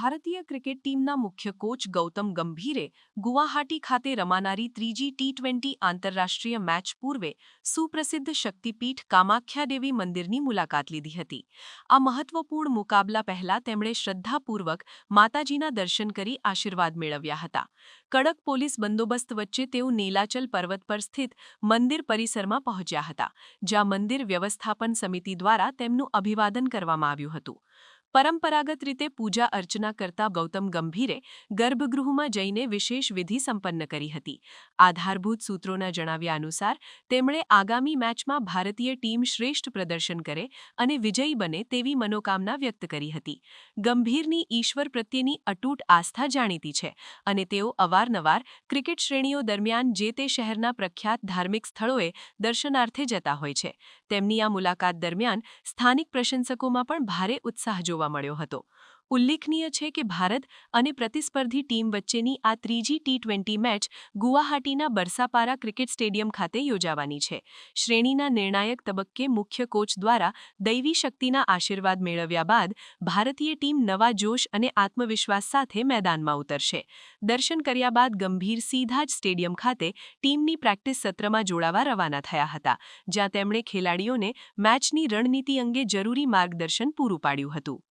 ભારતીય ક્રિકેટ ટીમના મુખ્ય કોચ ગૌતમ ગંભીરે ગુવાહાટી ખાતે રમાનારી ત્રીજી ટી20 આંતરરાષ્ટ્રીય મેચ પૂર્વે સુપ્રસિદ્ધ શક્તિપીઠ કામાખ્યાદેવી મંદિરની મુલાકાત લીધી હતી. આ મહત્વપૂર્ણ મુકાબલા પહેલા તેમણે શ્રદ્ધાપૂર્વક માતાજીના દર્શન કરી આશીર્વાદ મેળવ્યા હતા. કડક પોલીસ બંદોબસ્ત વચ્ચે તેઓ નીલાચલ પર્વત પર સ્થિત મંદિર પરિસરમાં પહોંચ્યા હતા, જ્યાં મંદિર વ્યવસ્થાપન સમિતિ દ્વારા તેમનું અભિવાદન કરવામાં આવ્યું હતું. પરંપરાગત રીતે પૂજા અર્ચના કરતા ગૌતમ ગંભીરે ગર્ભગૃહમાં જઈને વિશેષ વિધિ સંપન્ન કરી હતી. આધારભૂત સૂત્રોના જણાવ્યા અનુસાર તેમણે આગામી મેચમાં ભારતીય ટીમ શ્રેષ્ઠ પ્રદર્શન કરે અને વિજયી બને તેવી મનોકામના વ્યક્ત કરી હતી. ગંભીરની ઈશ્વર પ્રત્યેની અતૂટ આસ્થા જાણીતી છે અને તેઓ અવારનવાર ક્રિકેટ શ્રેણીઓ દરમિયાન જે તે શહેરના પ્રખ્યાત ધાર્મિક સ્થળોએ દર્શનાર્થે જતા હોય છે. તેમની આ મુલાકાત દરમિયાન સ્થાનિક પ્રશંસકોમાં પણ ભારે ઉત્સાહ જોવા મળ્યો હતો. ઉલ્લેખનીય છે કે ભારત અને પ્રતિસ્પર્ધી ટીમ વચ્ચેની આ ત્રીજી ટી20 મેચ ગુવાહાટીના બરસાપારા ક્રિકેટ સ્ટેડિયમ ખાતે યોજાવાની છે. શ્રેણીના નિર્ણાયક તબક્કે મુખ્ય કોચ દ્વારા દૈવી શક્તિના આશીર્વાદ મેળવ્યા બાદ ભારતીય ટીમ નવા જોશ અને આત્મવિશ્વાસ સાથે મેદાનમાં ઉતરશે. દર્શન કર્યા બાદ ગંભીર સીધા જ સ્ટેડિયમ ખાતે ટીમની પ્રેક્ટિસ સત્રમાં જોડાવા રવાના થયા હતા, જ્યાં તેમણે ખેલાડીઓને મેચની રણનીતિ અંગે જરૂરી માર્ગદર્શન પૂરું પાડ્યું હતું.